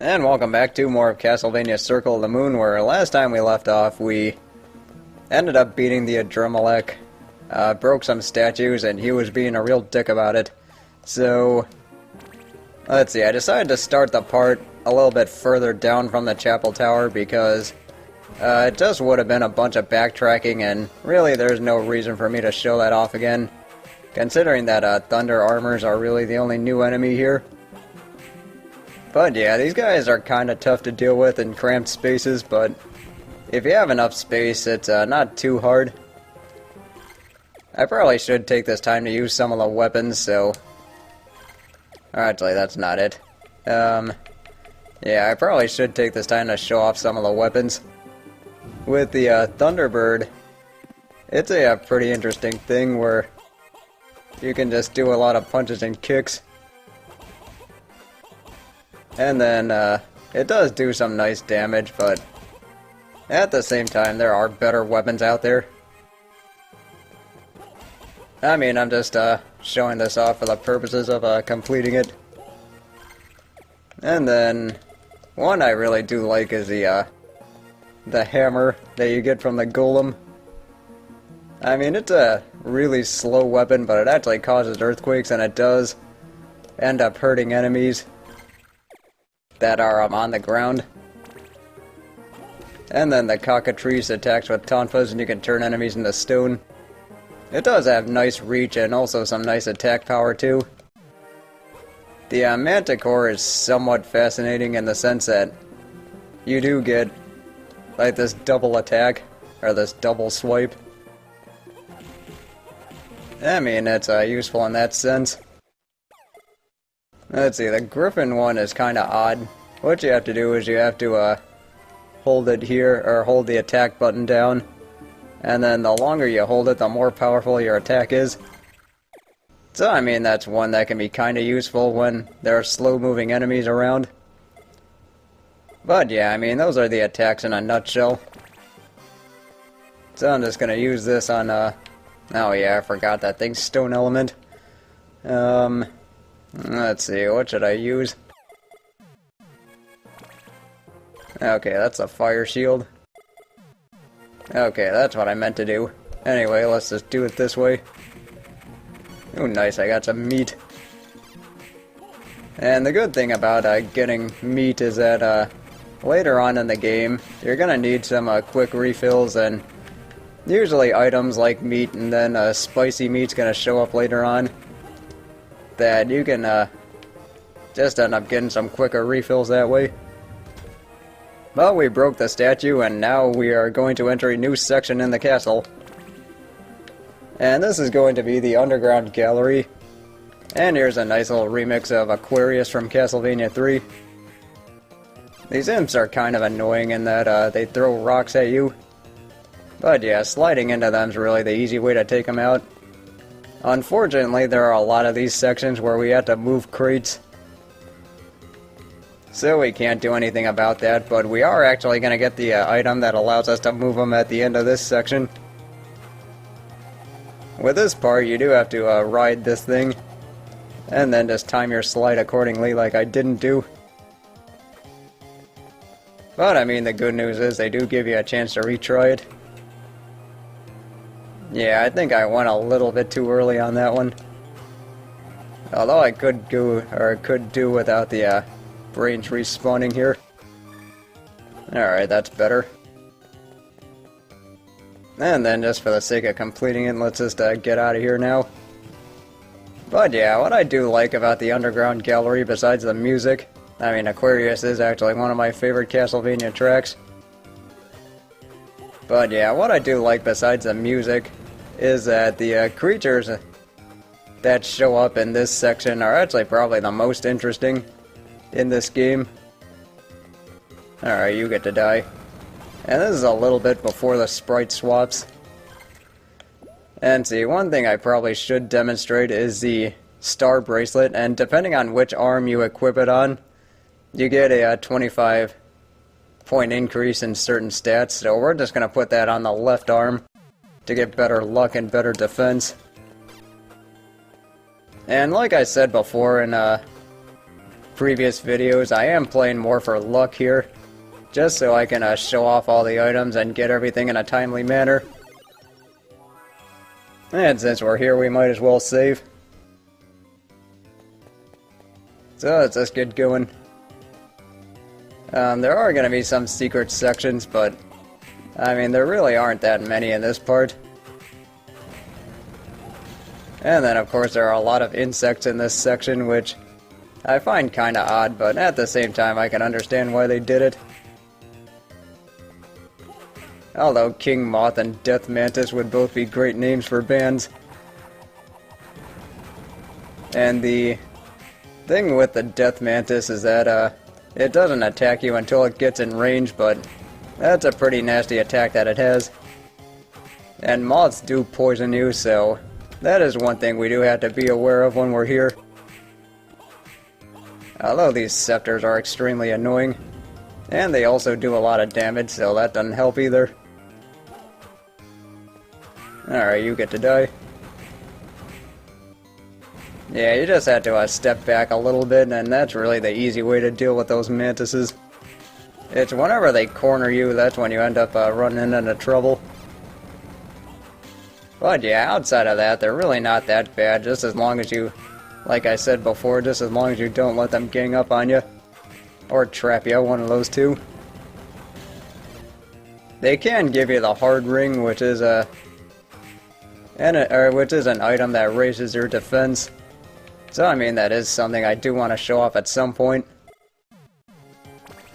And welcome back to more of Castlevania Circle of the Moon, where last time we left off, we ended up beating the Adremalech, broke some statues, and he was being a real dick about it. So, let's see, I decided to start the part a little bit further down from the chapel tower because it just would have been a bunch of backtracking, and really there's no reason for me to show that off again, considering that Thunder Armors are really the only new enemy here. But yeah, these guys are kind of tough to deal with in cramped spaces, but if you have enough space, it's not too hard. I probably should take this time to use some of the weapons, so... Actually, that's not it. Yeah, I probably should take this time to show off some of the weapons. With the Thunderbird, it's a pretty interesting thing where you can just do a lot of punches and kicks. And then, it does do some nice damage, but at the same time, there are better weapons out there. I mean, I'm just, showing this off for the purposes of, completing it. And then, one I really do like is the hammer that you get from the golem. I mean, it's a really slow weapon, but it actually causes earthquakes, and it does end up hurting enemies that are on the ground. And then the cockatrice attacks with tonfas and you can turn enemies into stone. It does have nice reach and also some nice attack power too. The Manticore is somewhat fascinating in the sense that you do get like this double attack, or this double swipe. I mean, it's useful in that sense. Let's see, the Griffin one is kind of odd. What you have to do is you have to hold it here, or hold the attack button down. And then the longer you hold it, the more powerful your attack is. So, I mean, that's one that can be kind of useful when there are slow-moving enemies around. But yeah, I mean, those are the attacks in a nutshell. So I'm just going to use this on, oh yeah, I forgot that thing's stone element. Let's see, what should I use? Okay, that's a fire shield. Okay, that's what I meant to do. Anyway, let's just do it this way. Oh, nice, I got some meat. And the good thing about getting meat is that later on in the game, you're gonna need some quick refills, and usually items like meat and then spicy meat's gonna show up later on. That you can just end up getting some quicker refills that way. Well, we broke the statue, and now we are going to enter a new section in the castle. And this is going to be the underground gallery. And here's a nice little remix of Aquarius from Castlevania 3. These imps are kind of annoying in that they throw rocks at you. But yeah, sliding into them is really the easy way to take them out. Unfortunately, there are a lot of these sections where we have to move crates. So we can't do anything about that, but we are actually going to get the item that allows us to move them at the end of this section. With this part, you do have to ride this thing, and then just time your slide accordingly like I didn't do. But I mean, the good news is they do give you a chance to retry it. Yeah, I think I went a little bit too early on that one. Although I could do without the brains respawning here. Alright, that's better. And then just for the sake of completing it, let's just get out of here now. But yeah, what I do like about the underground gallery besides the music, I mean, Aquarius is actually one of my favorite Castlevania tracks. But yeah, what I do like besides the music is that the creatures that show up in this section are actually probably the most interesting in this game. Alright, you get to die. And this is a little bit before the sprite swaps. And see, one thing I probably should demonstrate is the star bracelet, and depending on which arm you equip it on, you get a 25 point increase in certain stats, so we're just going to put that on the left arm to get better luck and better defense. And like I said before in previous videos, I am playing more for luck here, just so I can show off all the items and get everything in a timely manner. And since we're here, we might as well save. So let's just get going. There are going to be some secret sections, but I mean, there really aren't that many in this part. And then, of course, there are a lot of insects in this section, which I find kinda odd, but at the same time, I can understand why they did it. Although King Moth and Death Mantis would both be great names for bands. And the thing with the Death Mantis is that, it doesn't attack you until it gets in range, but that's a pretty nasty attack that it has. And moths do poison you, so that is one thing we do have to be aware of when we're here. Although these scepters are extremely annoying, and they also do a lot of damage, so that doesn't help either. Alright, you get to die. Yeah, you just have to step back a little bit, and that's really the easy way to deal with those mantises. It's whenever they corner you, that's when you end up running into trouble. But yeah, outside of that, they're really not that bad, just as long as you, like I said before, just as long as you don't let them gang up on you. Or trap you, one of those two. They can give you the hard ring, which is an item that raises your defense. So I mean, that is something I do want to show off at some point.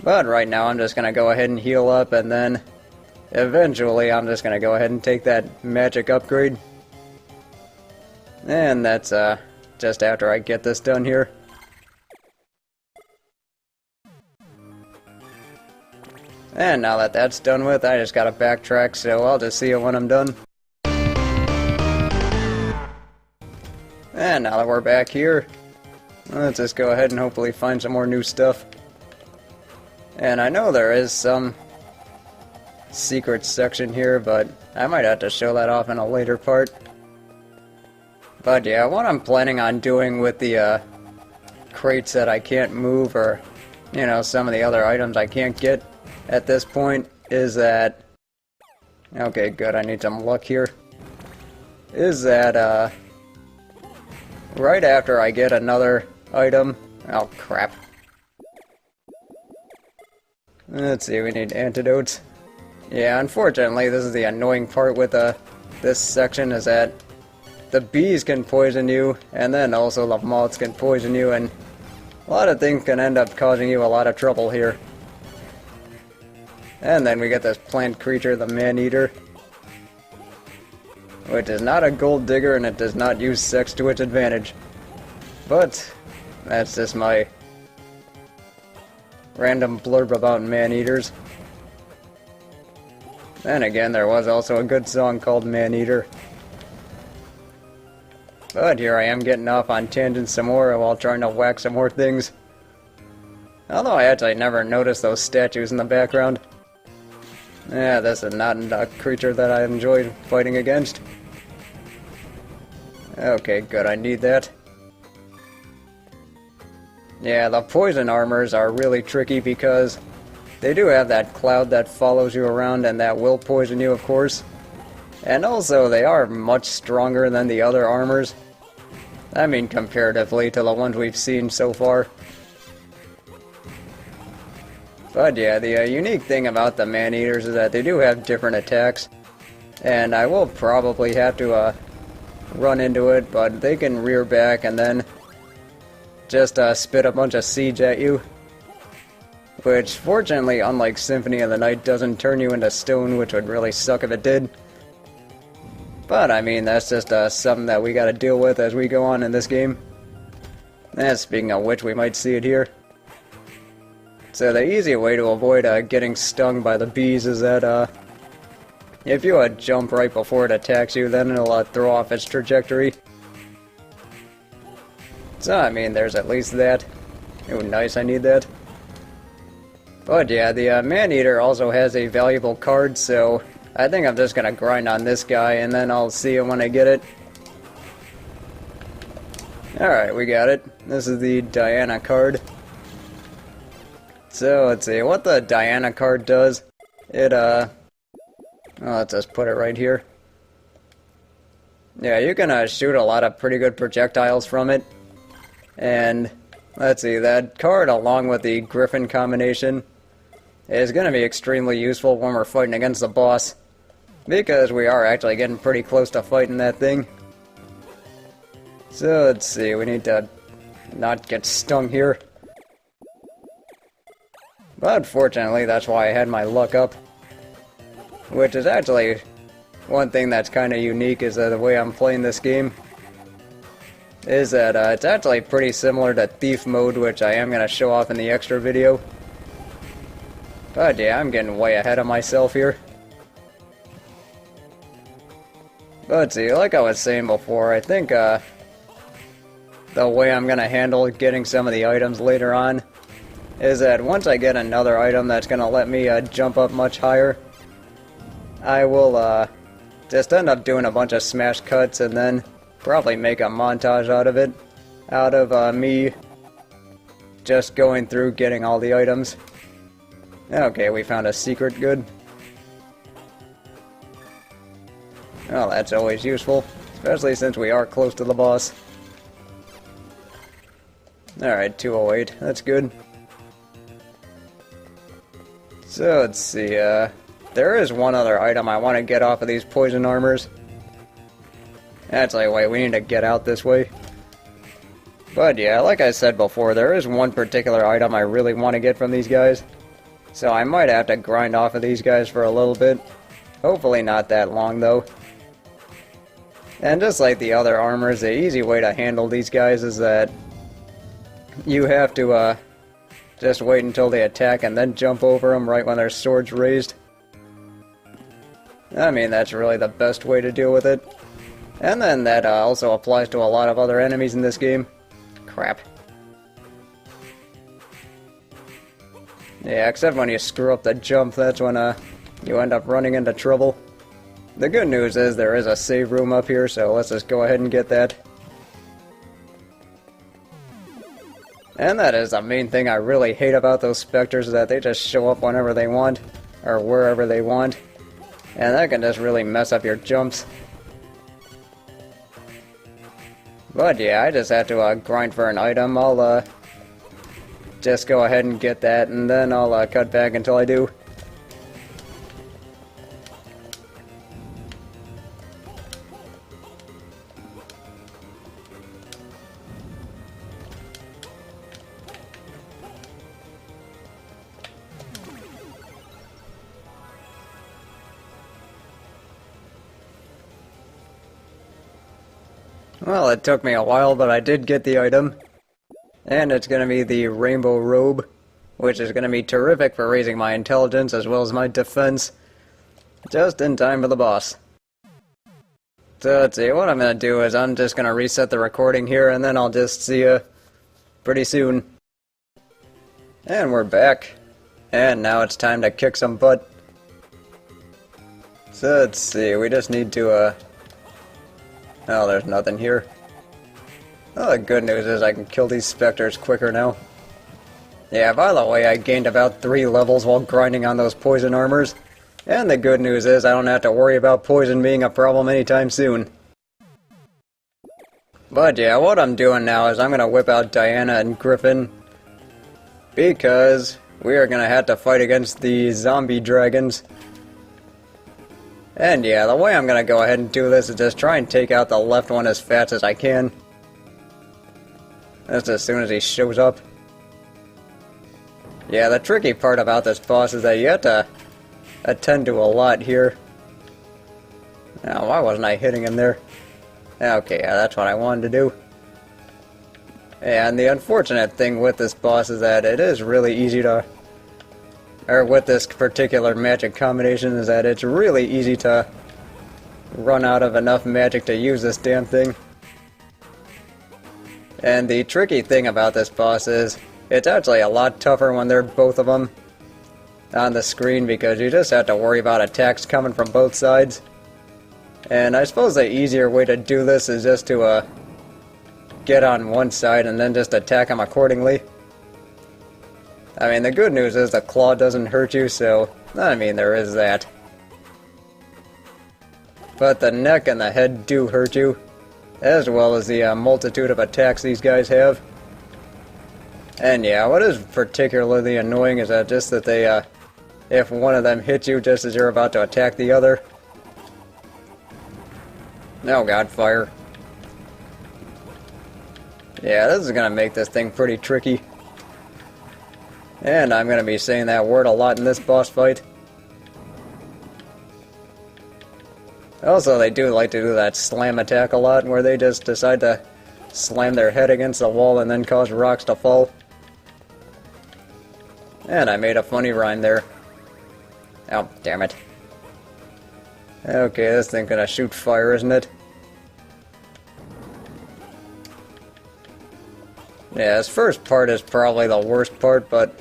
But right now I'm just going to go ahead and heal up, and then eventually I'm just going to go ahead and take that magic upgrade. And that's just after I get this done here. And now that that's done with, I just gotta backtrack, so I'll just see you when I'm done. And now that we're back here, let's just go ahead and hopefully find some more new stuff. And I know there is some secret section here, but I might have to show that off in a later part. But yeah, what I'm planning on doing with the crates that I can't move, or, you know, some of the other items I can't get at this point, is that... Okay, good, I need some luck here. Is that, right after I get another item... Oh, crap. Let's see, we need antidotes. Yeah, unfortunately, this is the annoying part with this section, is that the bees can poison you, and then also the moths can poison you, and a lot of things can end up causing you a lot of trouble here. And then we get this plant creature, the man-eater, which is not a gold digger, and it does not use sex to its advantage. But that's just my random blurb about man-eaters. Then again, there was also a good song called Man-Eater. But here I am getting off on tangents some more while trying to whack some more things. Although I actually never noticed those statues in the background. Yeah, this is not a creature that I enjoy fighting against. Okay, good, I need that. Yeah, the poison armors are really tricky because they do have that cloud that follows you around, and that will poison you, of course. And also, they are much stronger than the other armors. I mean, comparatively to the ones we've seen so far. But yeah, the unique thing about the man-eaters is that they do have different attacks. And I will probably have to run into it, but they can rear back and then just spit a bunch of seeds at you. Which, fortunately, unlike Symphony of the Night, doesn't turn you into stone, which would really suck if it did. But, I mean, that's just something that we gotta deal with as we go on in this game. And speaking of which, we might see it here. So the easy way to avoid getting stung by the bees is that if you jump right before it attacks you, then it'll throw off its trajectory. So, I mean, there's at least that. Oh, nice, I need that. But yeah, the man-eater also has a valuable card, so I think I'm just gonna grind on this guy, and then I'll see it when I get it. Alright, we got it. This is the Diana card. So, let's see, what the Diana card does, it, well, let's just put it right here. Yeah, you can shoot a lot of pretty good projectiles from it. And, let's see, that card along with the Griffin combination is going to be extremely useful when we're fighting against the boss. Because we are actually getting pretty close to fighting that thing. So, let's see, we need to not get stung here. But fortunately, that's why I had my luck up. Which is actually one thing that's kind of unique is that the way I'm playing this game is that it's actually pretty similar to Thief mode, which I am going to show off in the extra video. But yeah, I'm getting way ahead of myself here. But see, like I was saying before, I think the way I'm going to handle getting some of the items later on is that once I get another item that's going to let me jump up much higher, I will just end up doing a bunch of smash cuts and then probably make a montage out of it, out of me just going through getting all the items. Okay, we found a secret good. Well, that's always useful, especially since we are close to the boss. Alright, 208, that's good. So, let's see, there is one other item I want to get off of these poison armors. Actually, wait, we need to get out this way. But yeah, like I said before, there is one particular item I really want to get from these guys. So I might have to grind off of these guys for a little bit. Hopefully not that long, though. And just like the other armors, the easy way to handle these guys is that you have to, just wait until they attack and then jump over them right when their sword's raised. I mean, that's really the best way to deal with it. And then that also applies to a lot of other enemies in this game. Crap. Yeah, except when you screw up the jump, that's when you end up running into trouble. The good news is there is a save room up here, so let's just go ahead and get that. And that is the main thing I really hate about those specters, is that they just show up whenever they want, or wherever they want. And that can just really mess up your jumps. But yeah, I just have to grind for an item. I'll just go ahead and get that, and then I'll cut back until I do. Well, it took me a while, but I did get the item. And it's going to be the Rainbow Robe, which is going to be terrific for raising my intelligence as well as my defense. Just in time for the boss. So let's see, what I'm going to do is I'm just going to reset the recording here, and then I'll just see you pretty soon. And we're back. And now it's time to kick some butt. So let's see, we just need to, oh, there's nothing here. Oh, the good news is I can kill these specters quicker now. Yeah, by the way, I gained about 3 levels while grinding on those poison armors. And the good news is I don't have to worry about poison being a problem anytime soon. But yeah, what I'm doing now is I'm going to whip out Diana and Griffin. Because we are going to have to fight against the zombie dragons. And yeah, the way I'm going to go ahead and do this is just try and take out the left one as fast as I can. That's as soon as he shows up. Yeah, the tricky part about this boss is that you have to attend to a lot here. Now, why wasn't I hitting him there? Okay, yeah, that's what I wanted to do. And the unfortunate thing with this boss is that it is really easy to... or with this particular magic combination is that it's really easy to run out of enough magic to use this damn thing. And the tricky thing about this boss is it's actually a lot tougher when they're both of them on the screen, because you just have to worry about attacks coming from both sides. And I suppose the easier way to do this is just to get on one side and then just attack them accordingly. I mean, the good news is the claw doesn't hurt you, so, I mean, there is that. But the neck and the head do hurt you, as well as the multitude of attacks these guys have. And yeah, what is particularly annoying is that just that they, if one of them hits you just as you're about to attack the other. Oh god, fire. Yeah, this is gonna make this thing pretty tricky. And I'm gonna be saying that word a lot in this boss fight. Also, they do like to do that slam attack a lot, where they just decide to slam their head against the wall and then cause rocks to fall. And I made a funny rhyme there. Oh, damn it. Okay, this thing's gonna shoot fire, isn't it? Yeah, this first part is probably the worst part, but...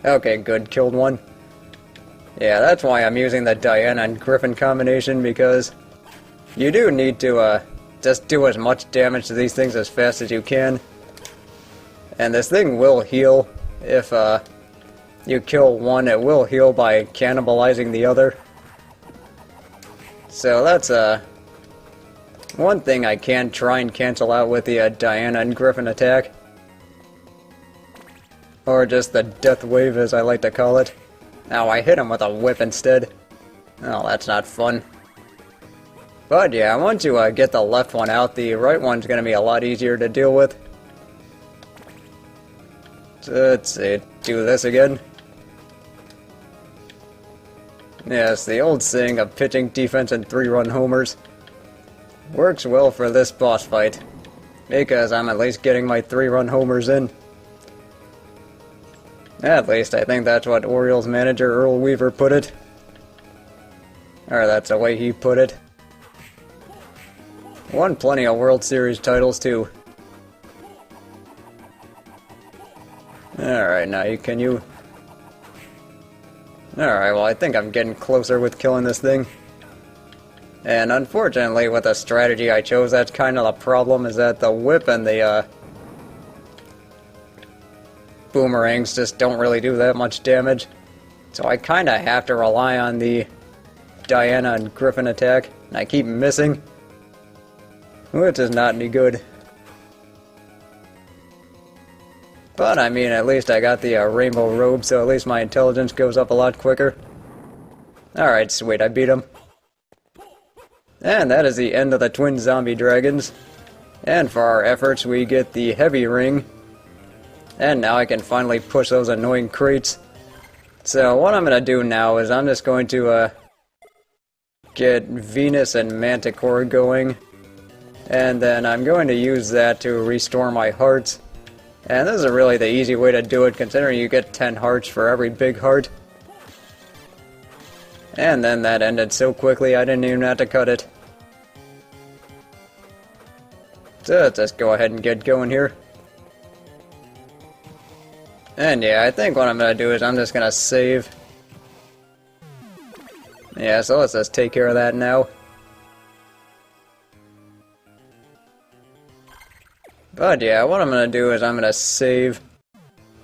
Okay, good, killed one. Yeah, that's why I'm using the Diana and Griffin combination, because you do need to just do as much damage to these things as fast as you can. And this thing will heal. If you kill one, it will heal by cannibalizing the other. So that's one thing I can try and cancel out with the Diana and Griffin attack. Or just the death wave, as I like to call it. Now I hit him with a whip instead. Oh, that's not fun. But yeah, once you get the left one out, the right one's going to be a lot easier to deal with. So let's see, do this again. Yes, the old saying of pitching defense and 3-run homers works well for this boss fight, because I'm at least getting my 3-run homers in. At least I think that's what Orioles manager Earl Weaver put it. Or that's the way he put it. Won plenty of World Series titles too. Alright, now can you... Alright, well I think I'm getting closer with killing this thing. And unfortunately with the strategy I chose, that's kind of the problem, is that the whip and the boomerangs just don't really do that much damage. So I kind of have to rely on the Diana and Griffin attack, and I keep missing, which is not any good. But I mean, at least I got the rainbow robe, so at least my intelligence goes up a lot quicker. Alright, sweet, I beat him. And that is the end of the twin zombie dragons. And for our efforts, we get the heavy ring. And now I can finally push those annoying crates. So what I'm going to do now is I'm just going to get Venus and Manticore going. And then I'm going to use that to restore my hearts. And this is really the easy way to do it, considering you get 10 hearts for every big heart. And then that ended so quickly I didn't even have to cut it. So let's just go ahead and get going here. And yeah, I think what I'm going to do is I'm just going to save. Yeah, so let's just take care of that now. But yeah, what I'm going to do is I'm going to save.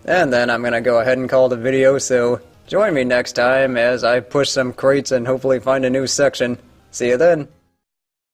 And then I'm going to go ahead and call the video, so join me next time as I push some crates and hopefully find a new section. See you then.